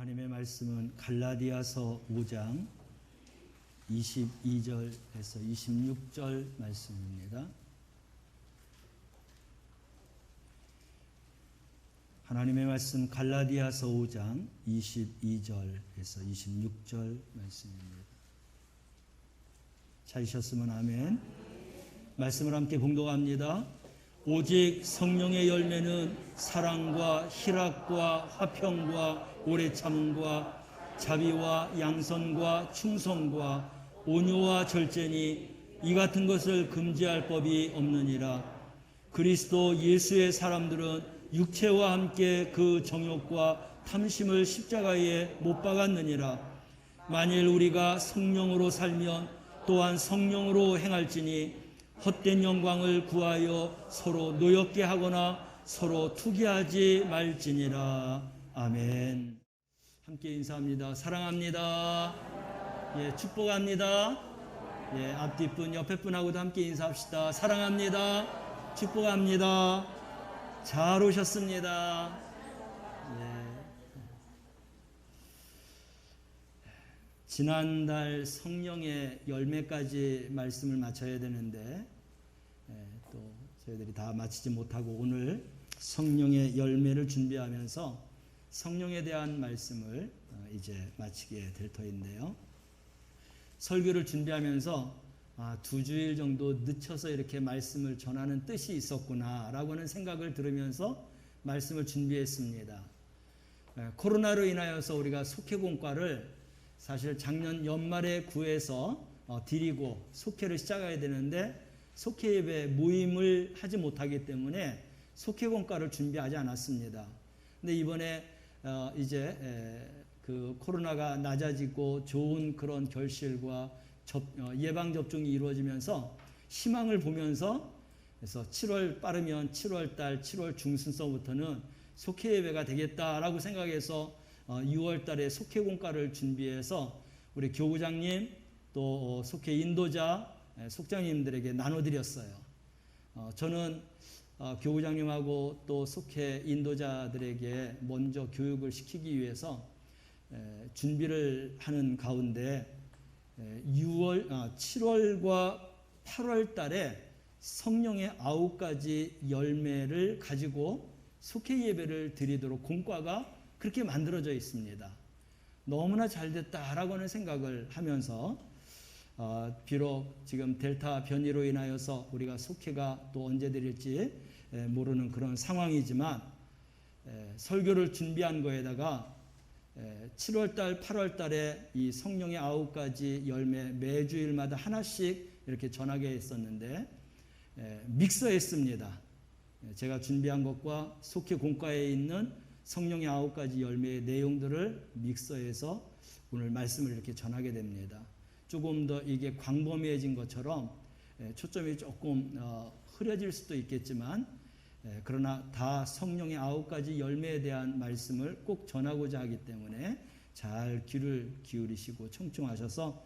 하나님의 말씀은 갈라디아서 5장 22절에서 26절 말씀입니다. 하나님의 말씀 갈라디아서 5장 22절에서 26절 말씀입니다. 찾으셨으면 아멘. 말씀을 함께 봉독합니다. 오직 성령의 열매는 사랑과 희락과 화평과 오래 참음과 자비와 양선과 충성과 온유와 절제니 이 같은 것을 금지할 법이 없느니라. 그리스도 예수의 사람들은 육체와 함께 그 정욕과 탐심을 십자가에 못 박았느니라. 만일 우리가 성령으로 살면 또한 성령으로 행할지니 헛된 영광을 구하여 서로 노엽게 하거나 서로 투기하지 말지니라. 아멘. 함께 인사합니다. 사랑합니다. 예, 축복합니다. 예, 앞뒤 분, 옆에 분하고도 함께 인사합시다. 사랑합니다. 축복합니다. 잘 오셨습니다. 예. 지난달 성령의 열매까지 말씀을 마쳐야 되는데 또 저희들이 다 마치지 못하고 오늘 성령의 열매를 준비하면서 성령에 대한 말씀을 이제 마치게 될 터인데요. 설교를 준비하면서 2주일 정도 늦춰서 이렇게 말씀을 전하는 뜻이 있었구나 라고는 생각을 들으면서 말씀을 준비했습니다. 코로나로 인하여서 우리가 속회공과를 사실 작년 연말에 구해서 드리고 속회를 시작해야 되는데 속회 예배 모임을 하지 못하기 때문에 속회공과를 준비하지 않았습니다. 근데 이번에 이제 그 코로나가 낮아지고 좋은 그런 결실과 예방접종이 이루어지면서 희망을 보면서 그래서 7월 빠르면 7월달 7월 중순서부터는 속회 예배가 되겠다라고 생각해서 6월 달에 속회공과를 준비해서 우리 교구장님 또 속회 인도자 속장님들에게 나눠드렸어요. 저는 교구장님하고 또 속회 인도자들에게 먼저 교육을 시키기 위해서 준비를 하는 가운데 7월과 8월 달에 성령의 9가지 열매를 가지고 속회 예배를 드리도록 공과가 그렇게 만들어져 있습니다. 너무나 잘 됐다라고는 생각을 하면서 비록 지금 델타 변이로 인하여서 우리가 속회가 또 언제 드릴지 모르는 그런 상황이지만 설교를 준비한 거에다가 7월달 8월달에 이 성령의 9가지 열매 매주일마다 하나씩 이렇게 전하게 했었는데 믹서했습니다. 제가 준비한 것과 속회 공과에 있는 성령의 9가지 열매의 내용들을 믹서해서 오늘 말씀을 이렇게 전하게 됩니다. 조금 더 이게 광범위해진 것처럼 초점이 조금 흐려질 수도 있겠지만 그러나 다 성령의 9가지 열매에 대한 말씀을 꼭 전하고자 하기 때문에 잘 귀를 기울이시고 청중하셔서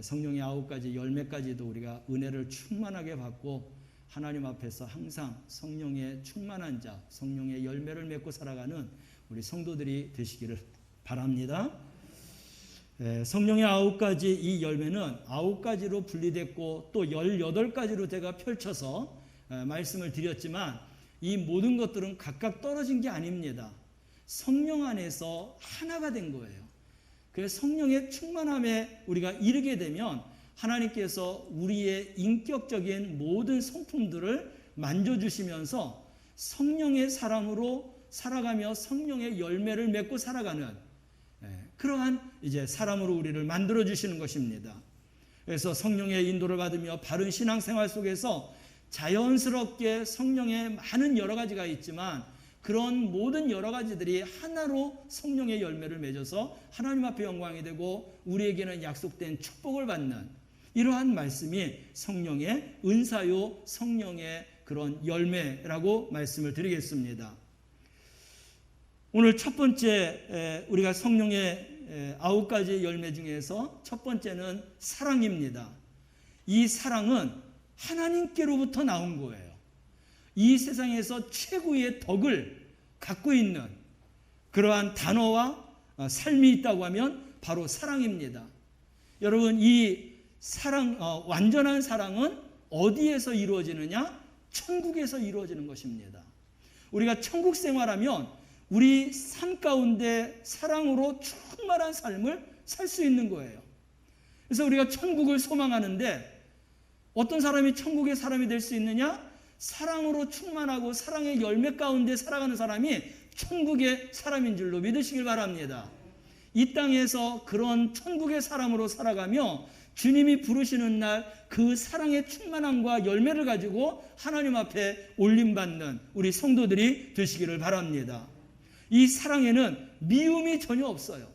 성령의 9가지 열매까지도 우리가 은혜를 충만하게 받고 하나님 앞에서 항상 성령의 충만한 자, 성령의 열매를 맺고 살아가는 우리 성도들이 되시기를 바랍니다. 성령의 9가지 이 열매는 9가지로 분리됐고 또 18가지로 제가 펼쳐서 말씀을 드렸지만 이 모든 것들은 각각 떨어진 게 아닙니다. 성령 안에서 하나가 된 거예요. 그래서 성령의 충만함에 우리가 이르게 되면 하나님께서 우리의 인격적인 모든 성품들을 만져주시면서 성령의 사람으로 살아가며 성령의 열매를 맺고 살아가는 그러한 이제 사람으로 우리를 만들어 주시는 것입니다. 그래서 성령의 인도를 받으며 바른 신앙생활 속에서 자연스럽게 성령의 많은 여러 가지가 있지만 그런 모든 여러 가지들이 하나로 성령의 열매를 맺어서 하나님 앞에 영광이 되고 우리에게는 약속된 축복을 받는 이러한 말씀이 성령의 은사요 성령의 그런 열매라고 말씀을 드리겠습니다. 오늘 첫 번째 우리가 성령의 9가지 열매 중에서 첫 번째는 사랑입니다. 이 사랑은 하나님께로부터 나온 거예요. 이 세상에서 최고의 덕을 갖고 있는 그러한 단어와 삶이 있다고 하면 바로 사랑입니다. 여러분, 이 사랑, 완전한 사랑은 어디에서 이루어지느냐? 천국에서 이루어지는 것입니다. 우리가 천국 생활하면 우리 삶 가운데 사랑으로 충만한 삶을 살 수 있는 거예요. 그래서 우리가 천국을 소망하는데 어떤 사람이 천국의 사람이 될 수 있느냐? 사랑으로 충만하고 사랑의 열매 가운데 살아가는 사람이 천국의 사람인 줄로 믿으시길 바랍니다. 이 땅에서 그런 천국의 사람으로 살아가며 주님이 부르시는 날 그 사랑의 충만함과 열매를 가지고 하나님 앞에 올림받는 우리 성도들이 되시기를 바랍니다. 이 사랑에는 미움이 전혀 없어요.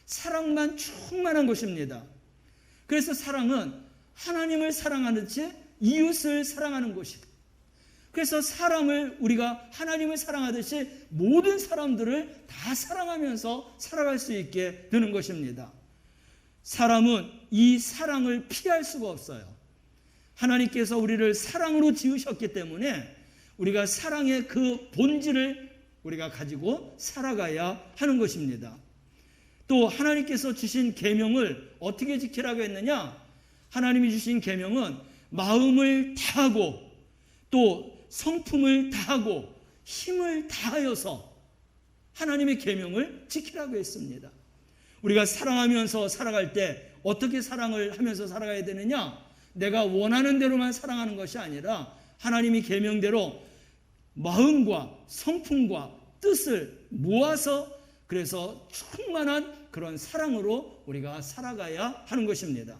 사랑만 충만한 것입니다. 그래서 사랑은 하나님을 사랑하듯이 이웃을 사랑하는 것이고, 그래서 사람을 우리가 하나님을 사랑하듯이 모든 사람들을 다 사랑하면서 살아갈 수 있게 되는 것입니다. 사람은 이 사랑을 피할 수가 없어요. 하나님께서 우리를 사랑으로 지으셨기 때문에 우리가 사랑의 그 본질을 우리가 가지고 살아가야 하는 것입니다. 또 하나님께서 주신 계명을 어떻게 지키라고 했느냐? 하나님이 주신 계명은 마음을 다하고 또 성품을 다하고 힘을 다하여서 하나님의 계명을 지키라고 했습니다. 우리가 사랑하면서 살아갈 때 어떻게 사랑을 하면서 살아가야 되느냐? 내가 원하는 대로만 사랑하는 것이 아니라 하나님이 계명대로 마음과 성품과 뜻을 모아서 그래서 충만한 그런 사랑으로 우리가 살아가야 하는 것입니다.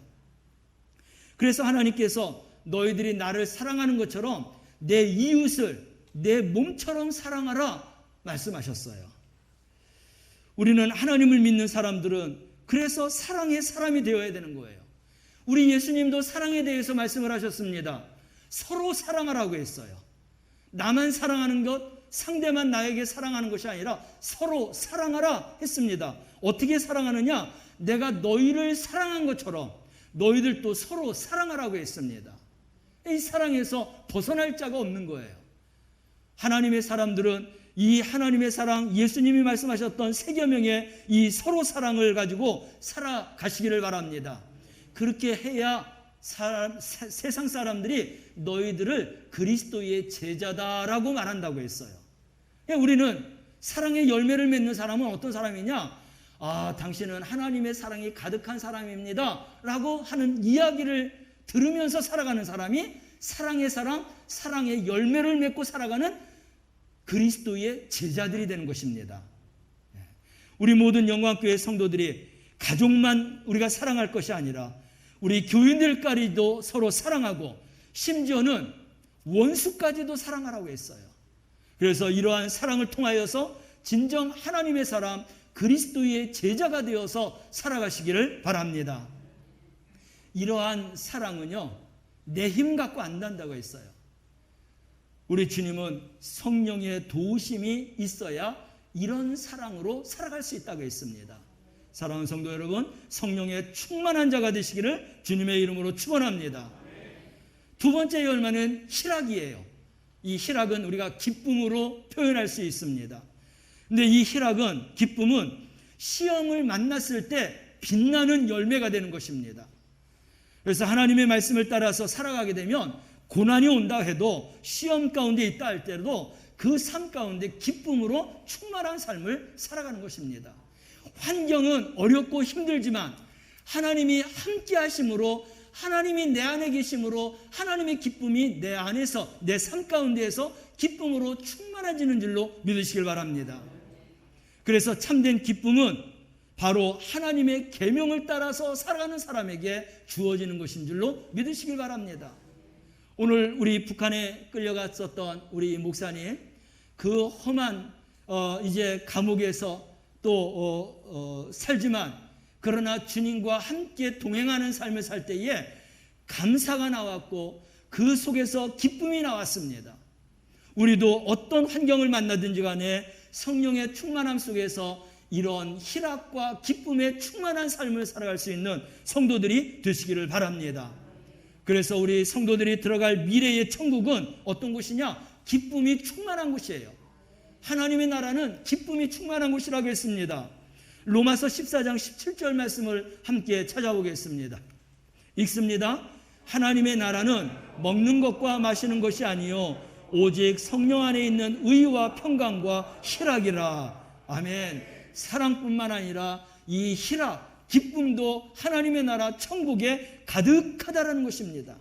그래서 하나님께서 너희들이 나를 사랑하는 것처럼 내 이웃을 내 몸처럼 사랑하라 말씀하셨어요. 우리는 하나님을 믿는 사람들은 그래서 사랑의 사람이 되어야 되는 거예요. 우리 예수님도 사랑에 대해서 말씀을 하셨습니다. 서로 사랑하라고 했어요. 나만 사랑하는 것, 상대만 나에게 사랑하는 것이 아니라 서로 사랑하라 했습니다. 어떻게 사랑하느냐? 내가 너희를 사랑한 것처럼 너희들도 서로 사랑하라고 했습니다. 이 사랑에서 벗어날 자가 없는 거예요. 하나님의 사람들은 이 하나님의 사랑, 예수님이 말씀하셨던 세 계명의 이 서로 사랑을 가지고 살아가시기를 바랍니다. 그렇게 해야 세상 사람들이 너희들을 그리스도의 제자다라고 말한다고 했어요. 우리는 사랑의 열매를 맺는 사람은 어떤 사람이냐? 당신은 하나님의 사랑이 가득한 사람입니다 라고 하는 이야기를 들으면서 살아가는 사람이 사랑의 사랑, 사랑의 열매를 맺고 살아가는 그리스도의 제자들이 되는 것입니다. 우리 모든 영광교회 성도들이 가족만 우리가 사랑할 것이 아니라 우리 교인들까지도 서로 사랑하고 심지어는 원수까지도 사랑하라고 했어요. 그래서 이러한 사랑을 통하여서 진정 하나님의 사람 그리스도의 제자가 되어서 살아가시기를 바랍니다. 이러한 사랑은요, 내 힘 갖고 안 난다고 했어요. 우리 주님은 성령의 도우심이 있어야 이런 사랑으로 살아갈 수 있다고 했습니다. 사랑하는 성도 여러분, 성령의 충만한 자가 되시기를 주님의 이름으로 축원합니다. 두 번째 열매는 희락이에요. 이 희락은 우리가 기쁨으로 표현할 수 있습니다. 근데 이 희락은, 기쁨은 시험을 만났을 때 빛나는 열매가 되는 것입니다. 그래서 하나님의 말씀을 따라서 살아가게 되면 고난이 온다 해도, 시험 가운데 있다 할 때도 그 삶 가운데 기쁨으로 충만한 삶을 살아가는 것입니다. 환경은 어렵고 힘들지만 하나님이 함께 하심으로, 하나님이 내 안에 계심으로 하나님의 기쁨이 내 안에서, 내 삶 가운데에서 기쁨으로 충만해지는 줄로 믿으시길 바랍니다. 그래서 참된 기쁨은 바로 하나님의 계명을 따라서 살아가는 사람에게 주어지는 것인 줄로 믿으시길 바랍니다. 오늘 우리 북한에 끌려갔었던 우리 목사님, 그 험한 이제 감옥에서 또 살지만 그러나 주님과 함께 동행하는 삶을 살 때에 감사가 나왔고 그 속에서 기쁨이 나왔습니다. 우리도 어떤 환경을 만나든지 간에 성령의 충만함 속에서 이런 희락과 기쁨의 충만한 삶을 살아갈 수 있는 성도들이 되시기를 바랍니다. 그래서 우리 성도들이 들어갈 미래의 천국은 어떤 곳이냐? 기쁨이 충만한 곳이에요. 하나님의 나라는 기쁨이 충만한 곳이라고 했습니다. 로마서 14장 17절 말씀을 함께 찾아보겠습니다. 읽습니다. 하나님의 나라는 먹는 것과 마시는 것이 아니요 오직 성령 안에 있는 의와 평강과 희락이라. 아멘. 사랑뿐만 아니라 이 희락, 기쁨도 하나님의 나라 천국에 가득하다라는 것입니다.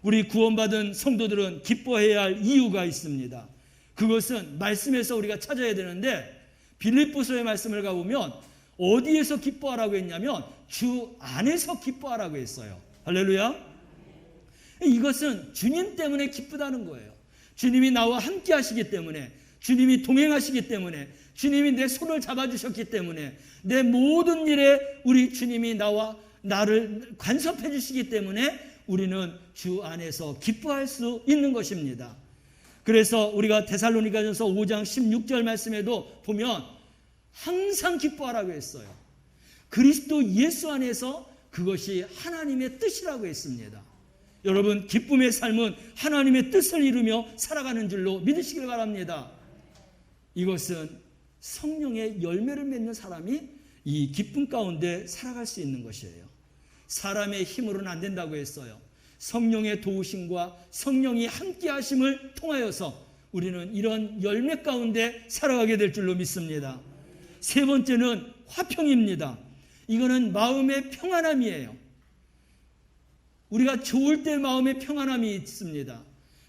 우리 구원받은 성도들은 기뻐해야 할 이유가 있습니다. 그것은 말씀에서 우리가 찾아야 되는데, 빌립보서의 말씀을 가보면 어디에서 기뻐하라고 했냐면 주 안에서 기뻐하라고 했어요. 할렐루야. 이것은 주님 때문에 기쁘다는 거예요. 주님이 나와 함께 하시기 때문에, 주님이 동행하시기 때문에, 주님이 내 손을 잡아주셨기 때문에, 내 모든 일에 우리 주님이 나를 간섭해 주시기 때문에 우리는 주 안에서 기뻐할 수 있는 것입니다. 그래서 우리가 데살로니가전서 5장 16절 말씀에도 보면 항상 기뻐하라고 했어요. 그리스도 예수 안에서 그것이 하나님의 뜻이라고 했습니다. 여러분, 기쁨의 삶은 하나님의 뜻을 이루며 살아가는 줄로 믿으시길 바랍니다. 이것은 성령의 열매를 맺는 사람이 이 기쁨 가운데 살아갈 수 있는 것이에요. 사람의 힘으로는 안 된다고 했어요. 성령의 도우심과 성령이 함께 하심을 통하여서 우리는 이런 열매 가운데 살아가게 될 줄로 믿습니다. 세 번째는 화평입니다. 이거는 마음의 평안함이에요. 우리가 좋을 때 마음의 평안함이 있습니다.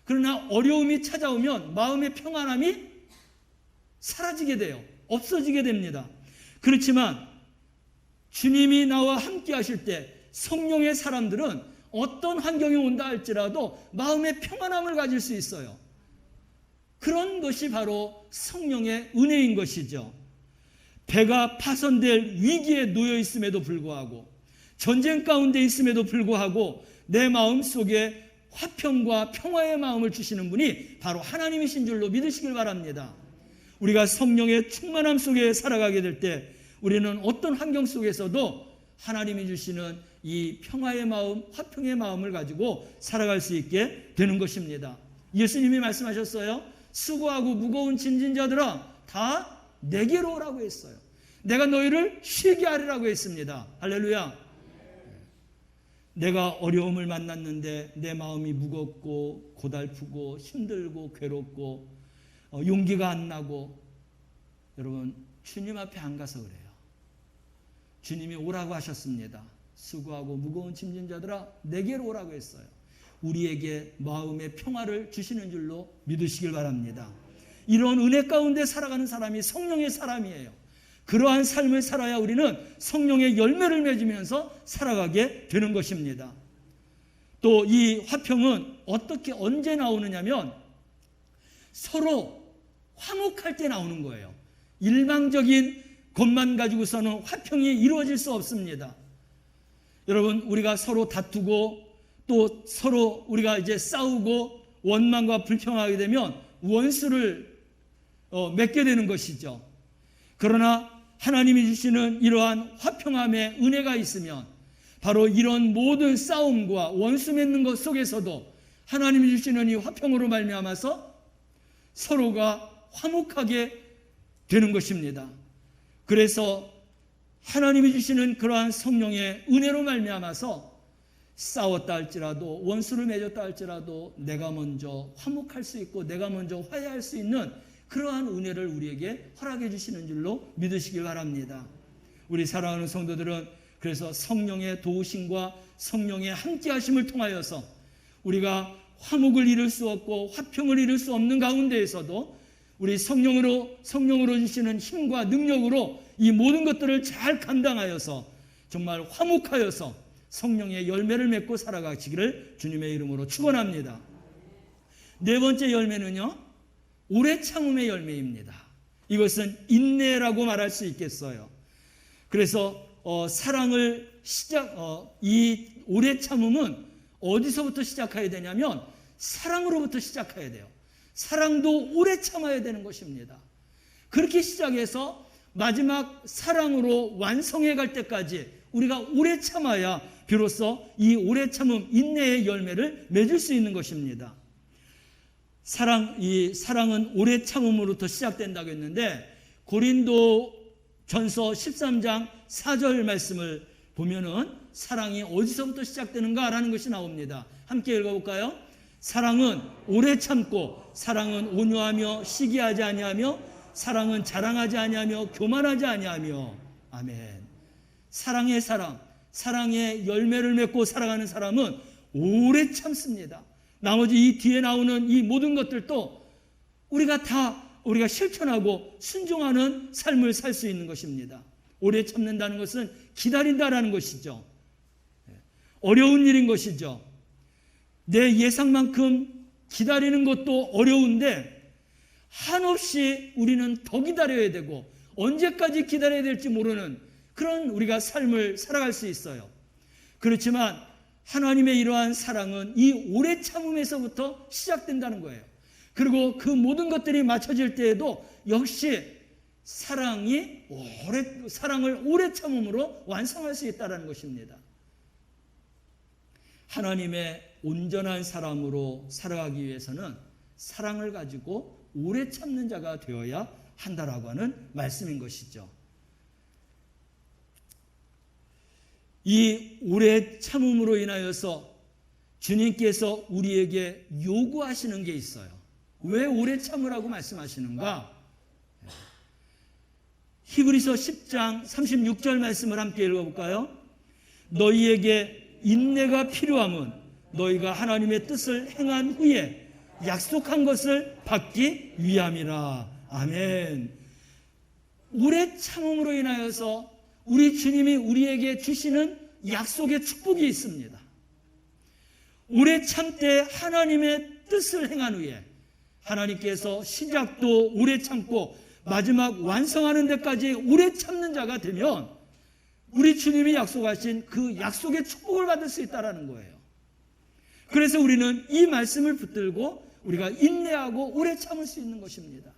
그러나 어려움이 찾아오면 마음의 평안함이 사라지게 돼요. 없어지게 됩니다. 그렇지만 주님이 나와 함께 하실 때 성령의 사람들은 어떤 환경이 온다 할지라도 마음의 평안함을 가질 수 있어요. 그런 것이 바로 성령의 은혜인 것이죠. 배가 파손될 위기에 놓여 있음에도 불구하고, 전쟁 가운데 있음에도 불구하고 내 마음 속에 화평과 평화의 마음을 주시는 분이 바로 하나님이신 줄로 믿으시길 바랍니다. 우리가 성령의 충만함 속에 살아가게 될 때 우리는 어떤 환경 속에서도 하나님이 주시는 이 평화의 마음, 화평의 마음을 가지고 살아갈 수 있게 되는 것입니다. 예수님이 말씀하셨어요. 수고하고 무거운 짐진 자들아 다 내게로 오라고 했어요. 내가 너희를 쉬게 하리라고 했습니다. 할렐루야. 내가 어려움을 만났는데 내 마음이 무겁고 고달프고 힘들고 괴롭고 용기가 안 나고, 여러분, 주님 앞에 안 가서 그래요. 주님이 오라고 하셨습니다. 수고하고 무거운 짐진 자들아 내게로 오라고 했어요. 우리에게 마음의 평화를 주시는 줄로 믿으시길 바랍니다. 이런 은혜 가운데 살아가는 사람이 성령의 사람이에요. 그러한 삶을 살아야 우리는 성령의 열매를 맺으면서 살아가게 되는 것입니다. 또 이 화평은 어떻게 언제 나오느냐면 서로 화목할 때 나오는 거예요. 일방적인 것만 가지고서는 화평이 이루어질 수 없습니다. 여러분, 우리가 서로 다투고 또 서로 우리가 이제 싸우고 원망과 불평하게 되면 원수를 맺게 되는 것이죠. 그러나 하나님이 주시는 이러한 화평함의 은혜가 있으면 바로 이런 모든 싸움과 원수 맺는 것 속에서도 하나님이 주시는 이 화평으로 말미암아서 서로가 화목하게 되는 것입니다. 그래서 하나님이 주시는 그러한 성령의 은혜로 말미암아서 싸웠다 할지라도 원수를 맺었다 할지라도 내가 먼저 화목할 수 있고 내가 먼저 화해할 수 있는 그러한 은혜를 우리에게 허락해 주시는 줄로 믿으시길 바랍니다. 우리 사랑하는 성도들은 그래서 성령의 도우심과 성령의 함께하심을 통하여서 우리가 화목을 이룰 수 없고 화평을 이룰 수 없는 가운데에서도 우리 성령으로 주시는 힘과 능력으로 이 모든 것들을 잘 감당하여서 정말 화목하여서 성령의 열매를 맺고 살아가시기를 주님의 이름으로 축원합니다. 네 번째 열매는요, 오래 참음의 열매입니다. 이것은 인내라고 말할 수 있겠어요. 그래서 이 오래 참음은 어디서부터 시작해야 되냐면 사랑으로부터 시작해야 돼요. 사랑도 오래 참아야 되는 것입니다. 그렇게 시작해서 마지막 사랑으로 완성해 갈 때까지 우리가 오래 참아야 비로소 이 오래 참음, 인내의 열매를 맺을 수 있는 것입니다. 이 사랑은 오래 참음으로부터 시작된다고 했는데 고린도 전서 13장 4절 말씀을 보면은 사랑이 어디서부터 시작되는가라는 것이 나옵니다. 함께 읽어볼까요? 사랑은 오래 참고, 사랑은 온유하며 시기하지 아니하며, 사랑은 자랑하지 아니하며 교만하지 아니하며. 아멘. 사랑의 사람, 사랑의 열매를 맺고 살아가는 사람은 오래 참습니다. 나머지 이 뒤에 나오는 이 모든 것들도 우리가 실천하고 순종하는 삶을 살 수 있는 것입니다. 오래 참는다는 것은 기다린다라는 것이죠. 어려운 일인 것이죠. 내 예상만큼 기다리는 것도 어려운데 한없이 우리는 더 기다려야 되고 언제까지 기다려야 될지 모르는 그런 우리가 삶을 살아갈 수 있어요. 그렇지만 하나님의 이러한 사랑은 이 오래 참음에서부터 시작된다는 거예요. 그리고 그 모든 것들이 맞춰질 때에도 역시 사랑을 오래 참음으로 완성할 수 있다는 것입니다. 하나님의 온전한 사람으로 살아가기 위해서는 사랑을 가지고 오래 참는 자가 되어야 한다라고 하는 말씀인 것이죠. 이 오래 참음으로 인하여서 주님께서 우리에게 요구하시는 게 있어요. 왜 오래 참으라고 말씀하시는가? 히브리서 10장 36절 말씀을 함께 읽어볼까요? 너희에게 인내가 필요함은 너희가 하나님의 뜻을 행한 후에 약속한 것을 받기 위함이라. 아멘. 오래 참음으로 인하여서 우리 주님이 우리에게 주시는 약속의 축복이 있습니다. 오래 참되 하나님의 뜻을 행한 후에 하나님께서 시작도 오래 참고 마지막 완성하는 데까지 오래 참는 자가 되면 우리 주님이 약속하신 그 약속의 축복을 받을 수 있다는 거예요. 그래서 우리는 이 말씀을 붙들고 우리가 인내하고 오래 참을 수 있는 것입니다.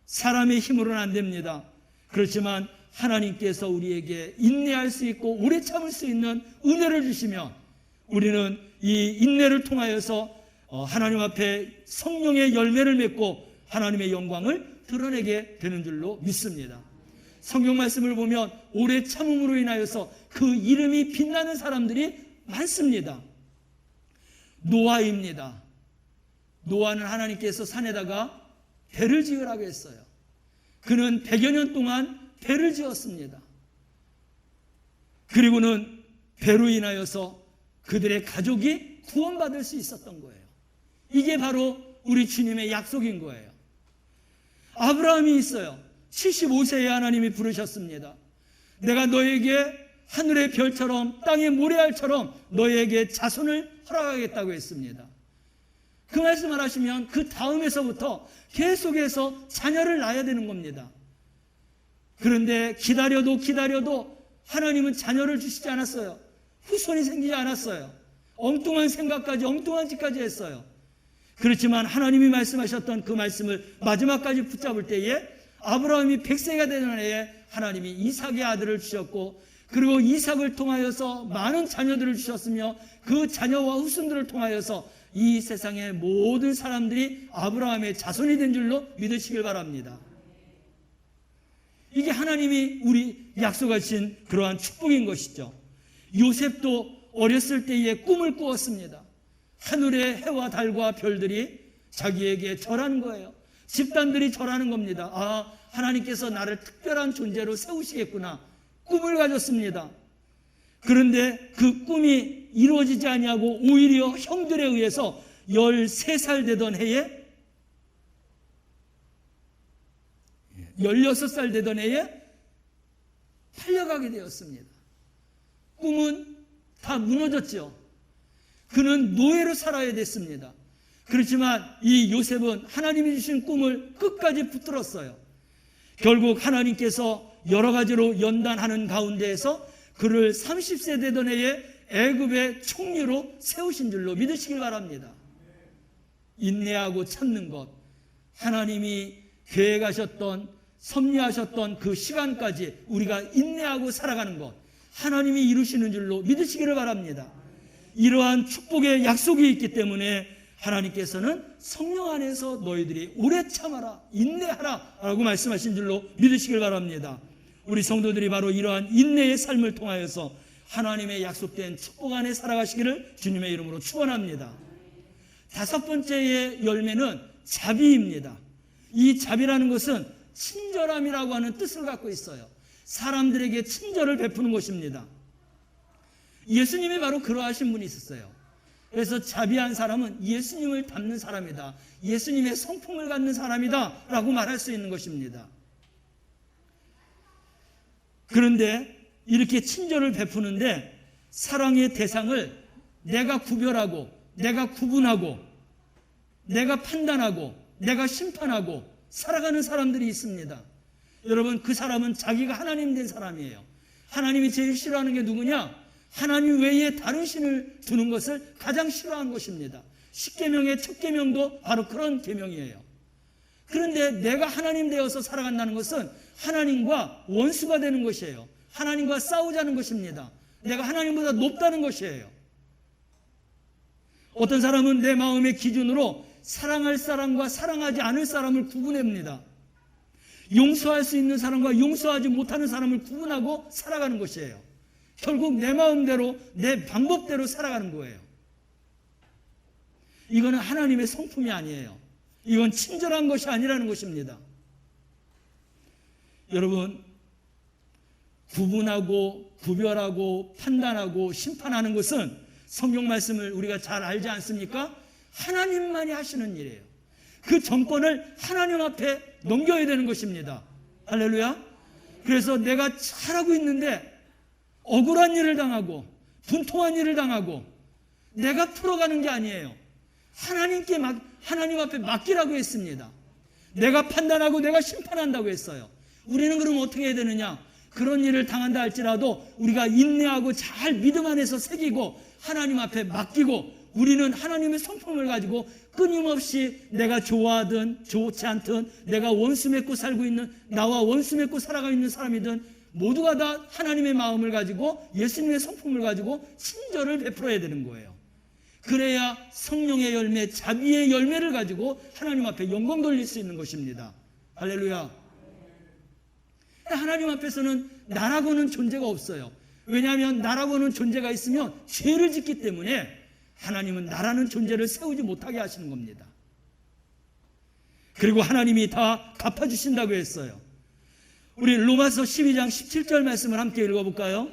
사람의 힘으로는 안 됩니다. 그렇지만 하나님께서 우리에게 인내할 수 있고 오래 참을 수 있는 은혜를 주시면 우리는 이 인내를 통하여서 하나님 앞에 성령의 열매를 맺고 하나님의 영광을 드러내게 되는 줄로 믿습니다. 성경 말씀을 보면 오래 참음으로 인하여서 그 이름이 빛나는 사람들이 많습니다. 노아입니다. 노아는 하나님께서 산에다가 배를 지으라고 했어요. 그는 100여 년 동안 배를 지었습니다. 그리고는 배로 인하여서 그들의 가족이 구원받을 수 있었던 거예요. 이게 바로 우리 주님의 약속인 거예요. 아브라함이 있어요. 75세에 하나님이 부르셨습니다. 내가 너에게 하늘의 별처럼 땅의 모래알처럼 너에게 자손을 허락하겠다고 했습니다. 그 말씀을 하시면 그 다음에서부터 계속해서 자녀를 낳아야 되는 겁니다. 그런데 기다려도 하나님은 자녀를 주시지 않았어요. 후손이 생기지 않았어요. 엉뚱한 생각까지 엉뚱한 짓까지 했어요. 그렇지만 하나님이 말씀하셨던 그 말씀을 마지막까지 붙잡을 때에 아브라함이 100세가 되는 해에 하나님이 이삭의 아들을 주셨고 그리고 이삭을 통하여서 많은 자녀들을 주셨으며 그 자녀와 후손들을 통하여서 이 세상의 모든 사람들이 아브라함의 자손이 된 줄로 믿으시길 바랍니다. 이게 하나님이 우리 약속하신 그러한 축복인 것이죠. 요셉도 어렸을 때에 꿈을 꾸었습니다. 하늘의 해와 달과 별들이 자기에게 절하는 거예요. 집단들이 절하는 겁니다. 아, 하나님께서 나를 특별한 존재로 세우시겠구나. 꿈을 가졌습니다. 그런데 그 꿈이 이루어지지 아니하고 오히려 형들에 의해서 13살 되던 해에 16살 되던 해에 팔려가게 되었습니다. 꿈은 다 무너졌죠. 그는 노예로 살아야 됐습니다. 그렇지만 이 요셉은 하나님이 주신 꿈을 끝까지 붙들었어요. 결국 하나님께서 여러 가지로 연단하는 가운데에서 그를 30세 되던 해에 애굽의 총리로 세우신 줄로 믿으시길 바랍니다. 인내하고 참는 것, 하나님이 계획하셨던 섭리하셨던 그 시간까지 우리가 인내하고 살아가는 것, 하나님이 이루시는 줄로 믿으시기를 바랍니다. 이러한 축복의 약속이 있기 때문에 하나님께서는 성령 안에서 너희들이 오래 참아라, 인내하라 라고 말씀하신 줄로 믿으시길 바랍니다. 우리 성도들이 바로 이러한 인내의 삶을 통하여서 하나님의 약속된 축복 안에 살아가시기를 주님의 이름으로 축원합니다. 다섯 번째의 열매는 자비입니다. 이 자비라는 것은 친절함이라고 하는 뜻을 갖고 있어요. 사람들에게 친절을 베푸는 것입니다. 예수님이 바로 그러하신 분이 있었어요. 그래서 자비한 사람은 예수님을 닮는 사람이다, 예수님의 성품을 갖는 사람이다 라고 말할 수 있는 것입니다. 그런데 이렇게 친절을 베푸는데 사랑의 대상을 내가 구별하고, 내가 구분하고, 내가 판단하고, 내가 심판하고 살아가는 사람들이 있습니다. 여러분, 그 사람은 자기가 하나님 된 사람이에요. 하나님이 제일 싫어하는 게 누구냐? 하나님 외에 다른 신을 두는 것을 가장 싫어하는 것입니다. 십계명의 첫 계명도 바로 그런 계명이에요. 그런데 내가 하나님 되어서 살아간다는 것은 하나님과 원수가 되는 것이에요. 하나님과 싸우자는 것입니다. 내가 하나님보다 높다는 것이에요. 어떤 사람은 내 마음의 기준으로 사랑할 사람과 사랑하지 않을 사람을 구분합니다. 용서할 수 있는 사람과 용서하지 못하는 사람을 구분하고 살아가는 것이에요. 결국 내 마음대로, 내 방법대로 살아가는 거예요. 이거는 하나님의 성품이 아니에요. 이건 친절한 것이 아니라는 것입니다. 여러분, 구분하고 구별하고 판단하고 심판하는 것은 성경 말씀을 우리가 잘 알지 않습니까? 하나님만이 하시는 일이에요. 그 정권을 하나님 앞에 넘겨야 되는 것입니다. 할렐루야. 그래서 내가 잘하고 있는데 억울한 일을 당하고 분통한 일을 당하고 내가 풀어가는 게 아니에요. 하나님 앞에 맡기라고 했습니다. 내가 판단하고 내가 심판한다고 했어요. 우리는 그럼 어떻게 해야 되느냐? 그런 일을 당한다 할지라도 우리가 인내하고 잘 믿음 안에서 새기고 하나님 앞에 맡기고, 우리는 하나님의 성품을 가지고 끊임없이 내가 좋아하든 좋지 않든, 내가 원수 맺고 살고 있는, 나와 원수 맺고 살아가고 있는 사람이든 모두가 다 하나님의 마음을 가지고 예수님의 성품을 가지고 친절을 베풀어야 되는 거예요. 그래야 성령의 열매, 자비의 열매를 가지고 하나님 앞에 영광 돌릴 수 있는 것입니다. 할렐루야. 하나님 앞에서는 나라고는 존재가 없어요. 왜냐하면 나라고는 존재가 있으면 죄를 짓기 때문에 하나님은 나라는 존재를 세우지 못하게 하시는 겁니다. 그리고 하나님이 다 갚아주신다고 했어요. 우리 로마서 12장 17절 말씀을 함께 읽어볼까요?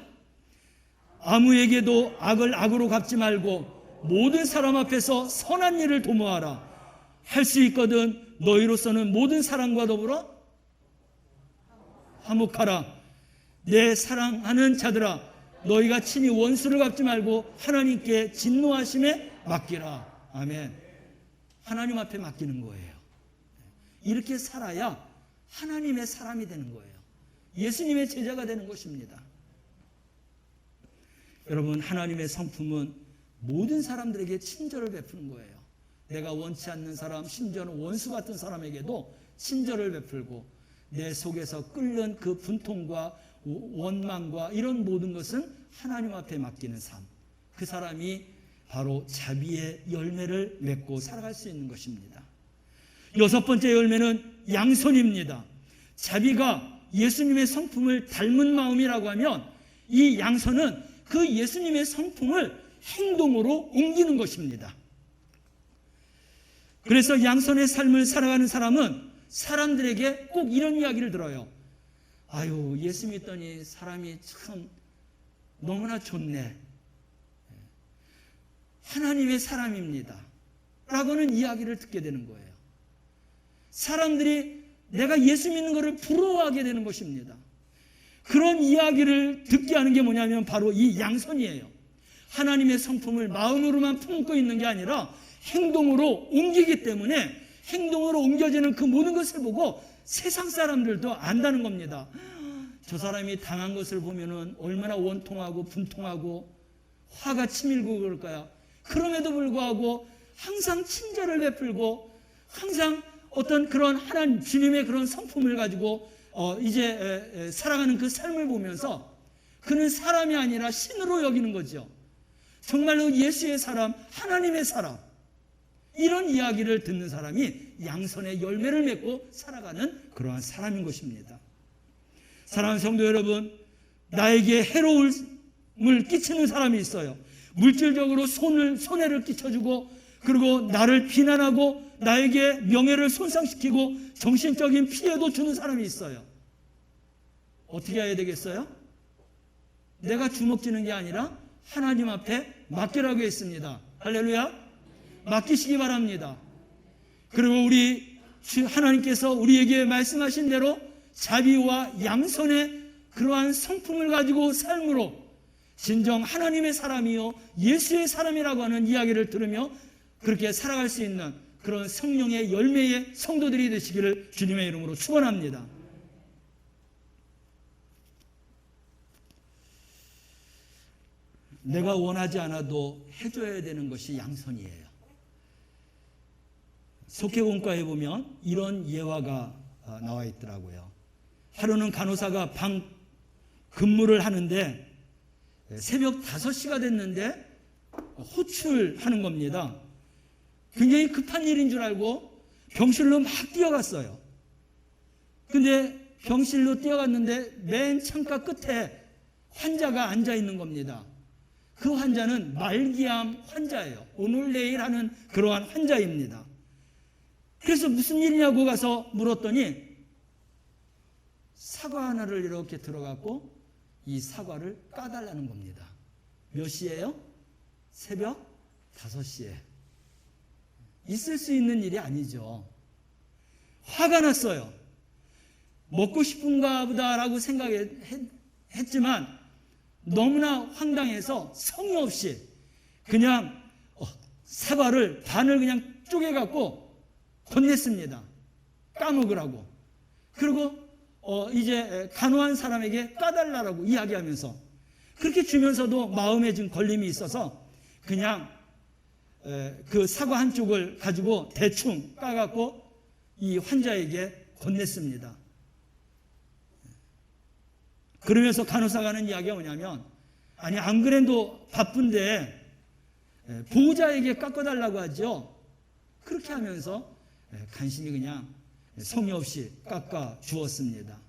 아무에게도 악을 악으로 갚지 말고 모든 사람 앞에서 선한 일을 도모하라. 할 수 있거든 너희로서는 모든 사람과 더불어 화목하라. 내 사랑하는 자들아, 너희가 친히 원수를 갚지 말고 하나님께 진노하심에 맡기라. 아멘. 하나님 앞에 맡기는 거예요. 이렇게 살아야 하나님의 사람이 되는 거예요. 예수님의 제자가 되는 것입니다. 여러분, 하나님의 성품은 모든 사람들에게 친절을 베푸는 거예요. 내가 원치 않는 사람, 심지어는 원수 같은 사람에게도 친절을 베풀고, 내 속에서 끓는 그 분통과 원망과 이런 모든 것은 하나님 앞에 맡기는 삶, 그 사람이 바로 자비의 열매를 맺고 살아갈 수 있는 것입니다. 여섯 번째 열매는 양선입니다. 자비가 예수님의 성품을 닮은 마음이라고 하면 이 양선은 그 예수님의 성품을 행동으로 옮기는 것입니다. 그래서 양선의 삶을 살아가는 사람은 사람들에게 꼭 이런 이야기를 들어요. 아유, 예수 믿더니 사람이 참 너무나 좋네. 하나님의 사람입니다. 라고는 이야기를 듣게 되는 거예요. 사람들이 내가 예수 믿는 것을 부러워하게 되는 것입니다. 그런 이야기를 듣게 하는 게 뭐냐면 바로 이 양선이에요. 하나님의 성품을 마음으로만 품고 있는 게 아니라 행동으로 옮기기 때문에 행동으로 옮겨지는 그 모든 것을 보고 세상 사람들도 안다는 겁니다. 저 사람이 당한 것을 보면은 얼마나 원통하고 분통하고 화가 치밀고 그럴까요? 그럼에도 불구하고 항상 친절을 베풀고 항상 어떤 그런 하나님 주님의 그런 성품을 가지고 이제 살아가는 그 삶을 보면서 그는 사람이 아니라 신으로 여기는 거죠. 정말로 예수의 사람, 하나님의 사람, 이런 이야기를 듣는 사람이 양선의 열매를 맺고 살아가는 그러한 사람인 것입니다. 사랑하는 성도 여러분, 나에게 해로움을 끼치는 사람이 있어요. 물질적으로 손해를 끼쳐주고, 그리고 나를 비난하고 나에게 명예를 손상시키고 정신적인 피해도 주는 사람이 있어요. 어떻게 해야 되겠어요? 내가 주먹쥐는 게 아니라 하나님 앞에 맡기라고 했습니다. 할렐루야. 맡기시기 바랍니다. 그리고 우리 하나님께서 우리에게 말씀하신 대로 자비와 양선의 그러한 성품을 가지고 삶으로 진정 하나님의 사람이요 예수의 사람이라고 하는 이야기를 들으며 그렇게 살아갈 수 있는 그런 성령의 열매의 성도들이 되시기를 주님의 이름으로 축원합니다. 내가 원하지 않아도 해줘야 되는 것이 양선이에요. 속회공과에 보면 이런 예화가 나와 있더라고요. 하루는 간호사가 방 근무를 하는데 새벽 5시가 됐는데 호출하는 겁니다. 굉장히 급한 일인 줄 알고 병실로 막 뛰어갔어요. 근데 병실로 뛰어갔는데 맨 창가 끝에 환자가 앉아 있는 겁니다. 그 환자는 말기암 환자예요. 오늘 내일 하는 그러한 환자입니다. 그래서 무슨 일이냐고 가서 물었더니 사과 하나를 이렇게 들어갖고 이 사과를 까달라는 겁니다. 몇 시에요? 새벽 5시에. 있을 수 있는 일이 아니죠. 화가 났어요. 먹고 싶은가 보다라고 생각했지만 너무나 황당해서 성의 없이 그냥 사과를 반을 그냥 쪼개갖고 건넸습니다. 까먹으라고. 그리고 이제 간호한 사람에게 까달라고 이야기하면서 그렇게 주면서도 마음에 좀 걸림이 있어서 그냥 그 사과 한쪽을 가지고 대충 까갖고 이 환자에게 건넸습니다. 그러면서 간호사가 하는 이야기가 뭐냐면 아니 안 그래도 바쁜데 보호자에게 깎아달라고 하죠. 그렇게 하면서 간신히 그냥 성의 없이 깎아 주었습니다.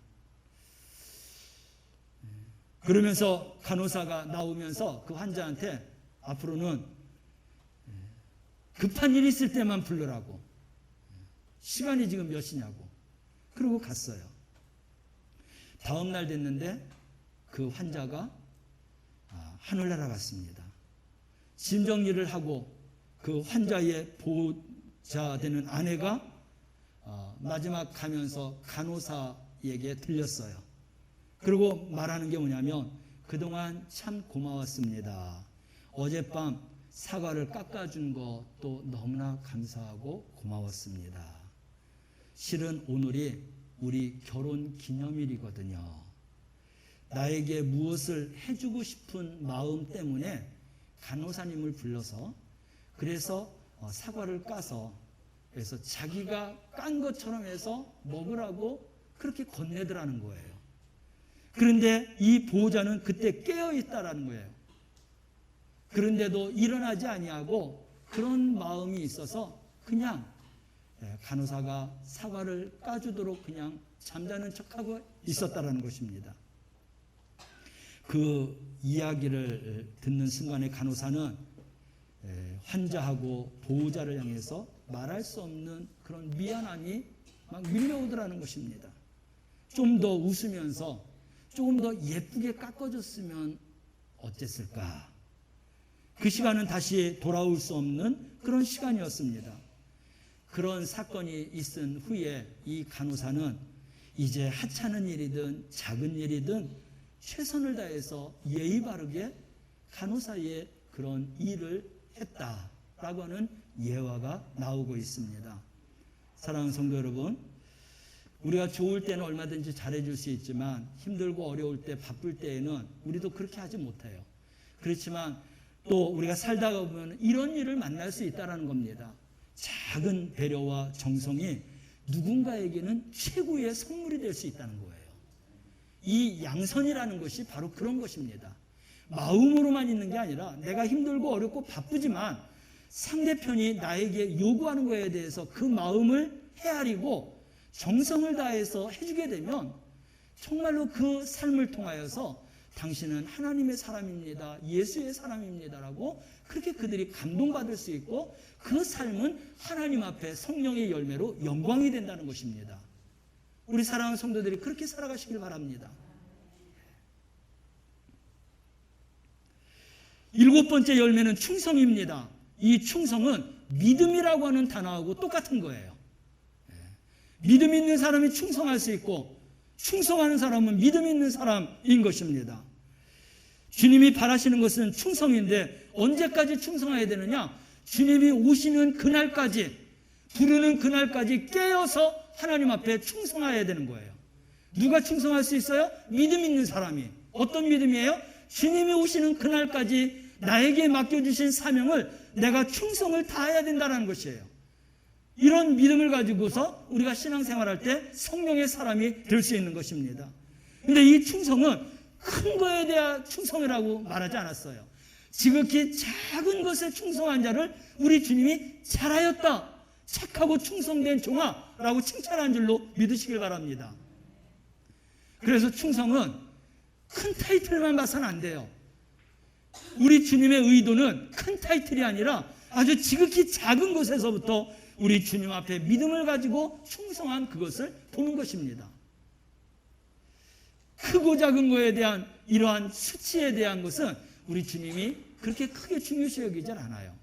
그러면서 간호사가 나오면서 그 환자한테 앞으로는 급한 일이 있을 때만 부르라고. 시간이 지금 몇 시냐고. 그러고 갔어요. 다음 날 됐는데 그 환자가 하늘나라 갔습니다. 짐 정리를 하고 그 환자의 보호자 되는 아내가 마지막 가면서 간호사에게 들렸어요. 그리고 말하는 게 뭐냐면 그동안 참 고마웠습니다. 어젯밤 사과를 깎아준 것도 너무나 감사하고 고마웠습니다. 실은 오늘이 우리 결혼 기념일이거든요. 나에게 무엇을 해주고 싶은 마음 때문에 간호사님을 불러서 그래서 사과를 까서 그래서 자기가 깐 것처럼 해서 먹으라고 그렇게 건네더라는 거예요. 그런데 이 보호자는 그때 깨어있다라는 거예요. 그런데도 일어나지 아니하고 그런 마음이 있어서 그냥 간호사가 사과를 까주도록 그냥 잠자는 척하고 있었다라는 것입니다. 그 이야기를 듣는 순간에 간호사는 환자하고 보호자를 향해서 말할 수 없는 그런 미안함이 막 밀려오더라는 것입니다. 좀 더 웃으면서 조금 더 예쁘게 깎아줬으면 어땠을까? 그 시간은 다시 돌아올 수 없는 그런 시간이었습니다. 그런 사건이 있은 후에 이 간호사는 이제 하찮은 일이든 작은 일이든 최선을 다해서 예의 바르게 간호사의 그런 일을 했다라고 하는 예화가 나오고 있습니다. 사랑하는 성도 여러분, 우리가 좋을 때는 얼마든지 잘해줄 수 있지만 힘들고 어려울 때 바쁠 때에는 우리도 그렇게 하지 못해요. 그렇지만 또 우리가 살다가 보면 이런 일을 만날 수 있다는 겁니다. 작은 배려와 정성이 누군가에게는 최고의 선물이 될 수 있다는 거예요. 이 양선이라는 것이 바로 그런 것입니다. 마음으로만 있는 게 아니라 내가 힘들고 어렵고 바쁘지만 상대편이 나에게 요구하는 것에 대해서 그 마음을 헤아리고 정성을 다해서 해주게 되면 정말로 그 삶을 통하여서 당신은 하나님의 사람입니다, 예수의 사람입니다라고 그렇게 그들이 감동받을 수 있고, 그 삶은 하나님 앞에 성령의 열매로 영광이 된다는 것입니다. 우리 사랑하는 성도들이 그렇게 살아가시길 바랍니다. 7번째 열매는 충성입니다. 이 충성은 믿음이라고 하는 단어하고 똑같은 거예요. 믿음 있는 사람이 충성할 수 있고, 충성하는 사람은 믿음 있는 사람인 것입니다. 주님이 바라시는 것은 충성인데, 언제까지 충성해야 되느냐? 주님이 오시는 그날까지, 부르는 그날까지 깨어서 하나님 앞에 충성해야 되는 거예요. 누가 충성할 수 있어요? 믿음 있는 사람이. 어떤 믿음이에요? 주님이 오시는 그날까지 나에게 맡겨주신 사명을 내가 충성을 다해야 된다는 것이에요. 이런 믿음을 가지고서 우리가 신앙생활할 때 성령의 사람이 될 수 있는 것입니다. 그런데 이 충성은 큰 거에 대한 충성이라고 말하지 않았어요. 지극히 작은 것에 충성한 자를 우리 주님이 잘하였다, 착하고 충성된 종아라고 칭찬한 줄로 믿으시길 바랍니다. 그래서 충성은 큰 타이틀만 봐서는 안 돼요. 우리 주님의 의도는 큰 타이틀이 아니라 아주 지극히 작은 것에서부터 우리 주님 앞에 믿음을 가지고 충성한 그것을 보는 것입니다. 크고 작은 것에 대한 이러한 수치에 대한 것은 우리 주님이 그렇게 크게 중요시 여기지 않아요.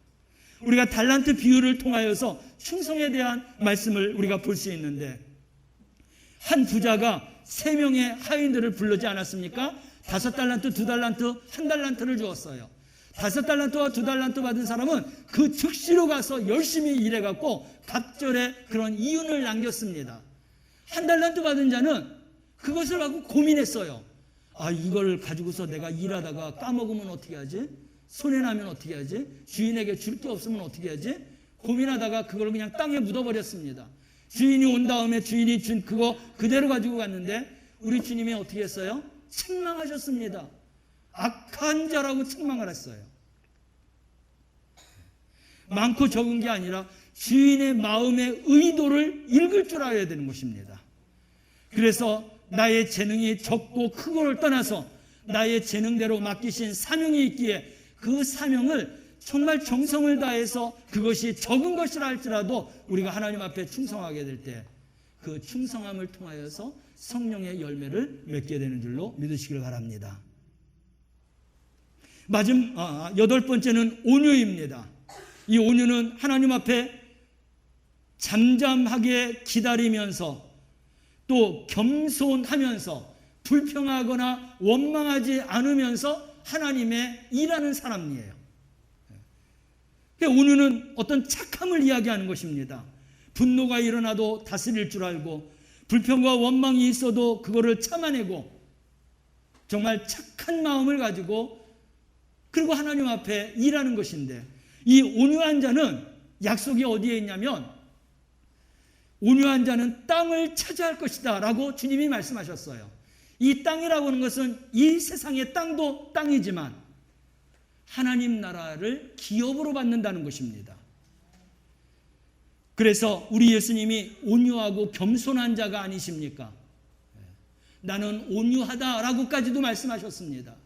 우리가 달란트 비유를 통하여서 충성에 대한 말씀을 우리가 볼 수 있는데, 한 부자가 3명의 하인들을 불러지 않았습니까? 5달란트, 2달란트, 1달란트를 주었어요. 5달란트와 2달란트 받은 사람은 그 즉시로 가서 열심히 일해갖고 갑절에 그런 이윤을 남겼습니다. 1달란트 받은 자는 그것을 갖고 고민했어요. 아, 이걸 가지고서 내가 일하다가 까먹으면 어떻게 하지? 손해나면 어떻게 하지? 주인에게 줄 게 없으면 어떻게 하지? 고민하다가 그걸 그냥 땅에 묻어버렸습니다. 주인이 온 다음에 주인이 준 그거 그대로 가지고 갔는데, 우리 주님이 어떻게 했어요? 책망하셨습니다. 악한 자라고 책망을 했어요. 많고 적은 게 아니라 주인의 마음의 의도를 읽을 줄 알아야 되는 것입니다. 그래서 나의 재능이 적고 크고를 떠나서 나의 재능대로 맡기신 사명이 있기에 그 사명을 정말 정성을 다해서, 그것이 적은 것이라 할지라도 우리가 하나님 앞에 충성하게 될 때 그 충성함을 통하여서 성령의 열매를 맺게 되는 줄로 믿으시길 바랍니다. 8번째는 온유입니다. 이 온유는 하나님 앞에 잠잠하게 기다리면서 또 겸손하면서 불평하거나 원망하지 않으면서 하나님의 일하는 사람이에요. 온유는 어떤 착함을 이야기하는 것입니다. 분노가 일어나도 다스릴 줄 알고, 불평과 원망이 있어도 그거를 참아내고, 정말 착한 마음을 가지고 그리고 하나님 앞에 일하는 것인데, 이 온유한 자는 약속이 어디에 있냐면, 온유한 자는 땅을 차지할 것이다 라고 주님이 말씀하셨어요. 이 땅이라고 하는 것은 이 세상의 땅도 땅이지만 하나님 나라를 기업으로 받는다는 것입니다. 그래서 우리 예수님이 온유하고 겸손한 자가 아니십니까? 나는 온유하다라고까지도 말씀하셨습니다.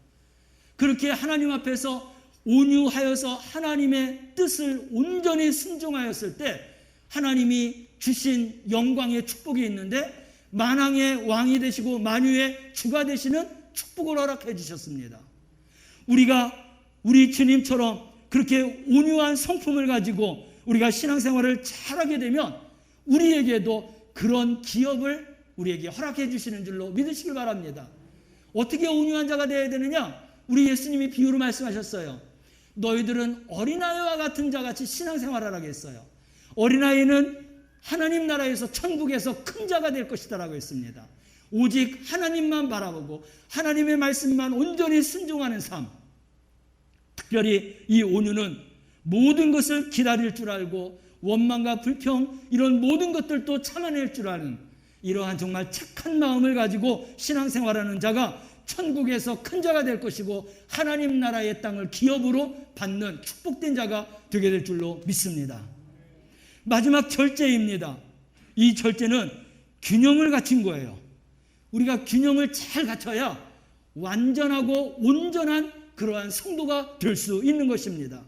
그렇게 하나님 앞에서 온유하여서 하나님의 뜻을 온전히 순종하였을 때 하나님이 주신 영광의 축복이 있는데, 만왕의 왕이 되시고 만유의 주가 되시는 축복을 허락해 주셨습니다. 우리가 우리 주님처럼 그렇게 온유한 성품을 가지고 우리가 신앙생활을 잘하게 되면 우리에게도 그런 기업을 우리에게 허락해 주시는 줄로 믿으시길 바랍니다. 어떻게 온유한 자가 되어야 되느냐? 우리 예수님이 비유로 말씀하셨어요. 너희들은 어린아이와 같은 자같이 신앙생활을 하겠어요. 어린아이는 하나님 나라에서 천국에서 큰 자가 될 것이다 라고 했습니다. 오직 하나님만 바라보고 하나님의 말씀만 온전히 순종하는 삶, 특별히 이 온유는 모든 것을 기다릴 줄 알고 원망과 불평 이런 모든 것들도 참아낼 줄 아는 이러한 정말 착한 마음을 가지고 신앙생활하는 자가 천국에서 큰 자가 될 것이고 하나님 나라의 땅을 기업으로 받는 축복된 자가 되게 될 줄로 믿습니다. 마지막 절제입니다. 이 절제는 균형을 갖춘 거예요. 우리가 균형을 잘 갖춰야 완전하고 온전한 그러한 성도가 될 수 있는 것입니다.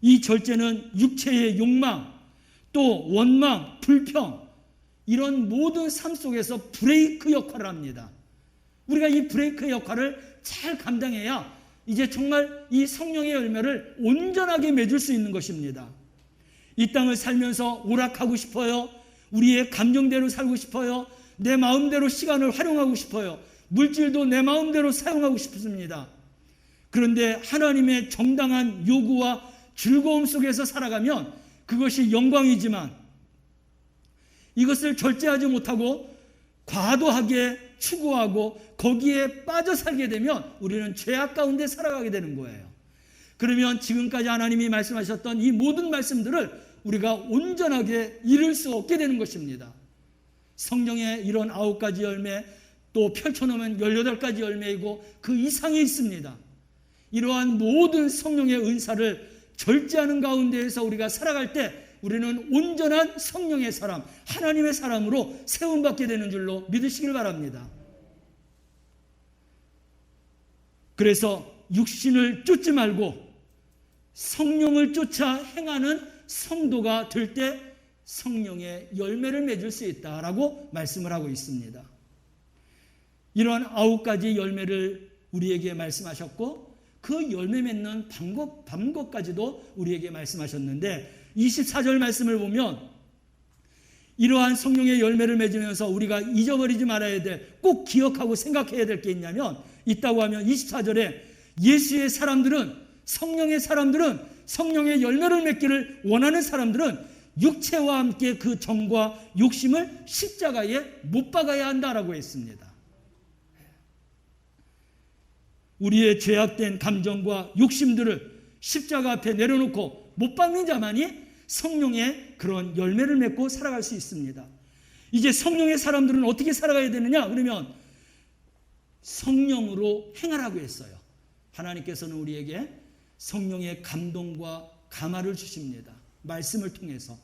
이 절제는 육체의 욕망, 또 원망, 불평, 이런 모든 삶 속에서 브레이크 역할을 합니다. 우리가 이 브레이크 역할을 잘 감당해야 이제 정말 이 성령의 열매를 온전하게 맺을 수 있는 것입니다. 이 땅을 살면서 오락하고 싶어요. 우리의 감정대로 살고 싶어요. 내 마음대로 시간을 활용하고 싶어요. 물질도 내 마음대로 사용하고 싶습니다. 그런데 하나님의 정당한 요구와 즐거움 속에서 살아가면 그것이 영광이지만, 이것을 절제하지 못하고 과도하게 추구하고 거기에 빠져 살게 되면 우리는 죄악 가운데 살아가게 되는 거예요. 그러면 지금까지 하나님이 말씀하셨던 이 모든 말씀들을 우리가 온전하게 이룰 수 없게 되는 것입니다. 성령의 이런 9가지 열매, 또 펼쳐놓으면 18가지 열매이고 그 이상이 있습니다. 이러한 모든 성령의 은사를 절제하는 가운데에서 우리가 살아갈 때 우리는 온전한 성령의 사람, 하나님의 사람으로 세움받게 되는 줄로 믿으시길 바랍니다. 그래서 육신을 쫓지 말고 성령을 쫓아 행하는 성도가 될 때 성령의 열매를 맺을 수 있다라고 말씀을 하고 있습니다. 이런 9가지 열매를 우리에게 말씀하셨고 그 열매 맺는 방법까지도 우리에게 말씀하셨는데 24절 말씀을 보면 이러한 성령의 열매를 맺으면서 우리가 잊어버리지 말아야 될, 꼭 기억하고 생각해야 될 게 있냐면, 있다고 하면 24절에 예수의 사람들은, 성령의 사람들은, 성령의 열매를 맺기를 원하는 사람들은 육체와 함께 그 정과 욕심을 십자가에 못 박아야 한다라고 했습니다. 우리의 죄악된 감정과 욕심들을 십자가 앞에 내려놓고 못 박는 자만이 성령의 그런 열매를 맺고 살아갈 수 있습니다. 이제 성령의 사람들은 어떻게 살아가야 되느냐? 그러면 성령으로 행하라고 했어요. 하나님께서는 우리에게 성령의 감동과 감화를 주십니다. 말씀을 통해서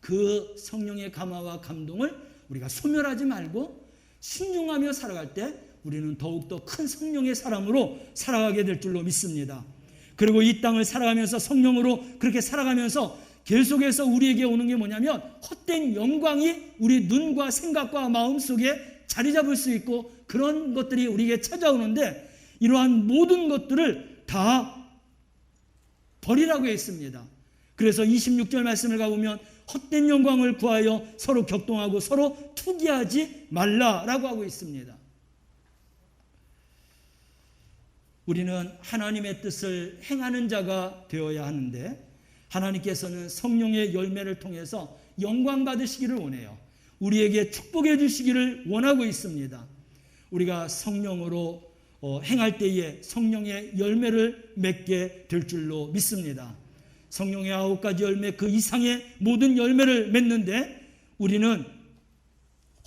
그 성령의 감화와 감동을 우리가 소멸하지 말고 순종하며 살아갈 때 우리는 더욱더 큰 성령의 사람으로 살아가게 될 줄로 믿습니다. 그리고 이 땅을 살아가면서 성령으로 그렇게 살아가면서 계속해서 우리에게 오는 게 뭐냐면 헛된 영광이 우리 눈과 생각과 마음 속에 자리 잡을 수 있고 그런 것들이 우리에게 찾아오는데 이러한 모든 것들을 다 버리라고 했습니다. 그래서 26절 말씀을 가보면 헛된 영광을 구하여 서로 격동하고 서로 투기하지 말라라고 하고 있습니다. 우리는 하나님의 뜻을 행하는 자가 되어야 하는데 하나님께서는 성령의 열매를 통해서 영광 받으시기를 원해요. 우리에게 축복해 주시기를 원하고 있습니다. 우리가 성령으로 행할 때에 성령의 열매를 맺게 될 줄로 믿습니다. 성령의 9가지 열매 그 이상의 모든 열매를 맺는데 우리는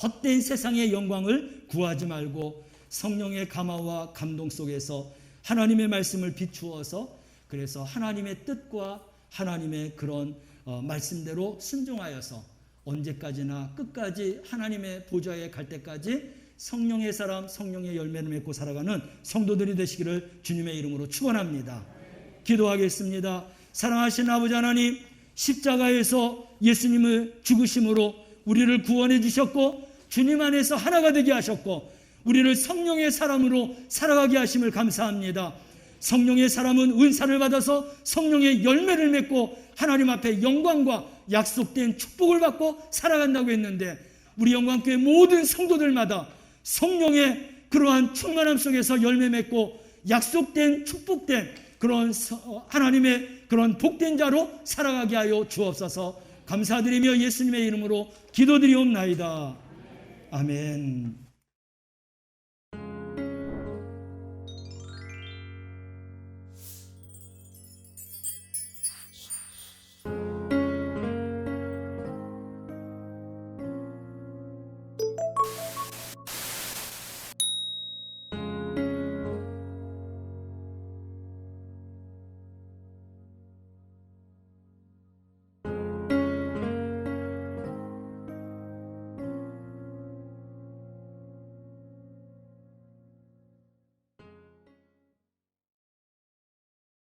헛된 세상의 영광을 구하지 말고 성령의 감화와 감동 속에서 하나님의 말씀을 비추어서 그래서 하나님의 뜻과 하나님의 그런 말씀대로 순종하여서 언제까지나 끝까지 하나님의 보좌에 갈 때까지 성령의 사람, 성령의 열매를 맺고 살아가는 성도들이 되시기를 주님의 이름으로 축원합니다. 기도하겠습니다. 사랑하신 아버지 하나님, 십자가에서 예수님을 죽으심으로 우리를 구원해 주셨고 주님 안에서 하나가 되게 하셨고 우리를 성령의 사람으로 살아가게 하심을 감사합니다. 성령의 사람은 은사를 받아서 성령의 열매를 맺고 하나님 앞에 영광과 약속된 축복을 받고 살아간다고 했는데 우리 영광교회 모든 성도들마다 성령의 그러한 충만함 속에서 열매 맺고 약속된 축복된 그런 하나님의 그런 복된 자로 살아가게 하여 주옵소서. 감사드리며 예수님의 이름으로 기도드리옵나이다. 아멘.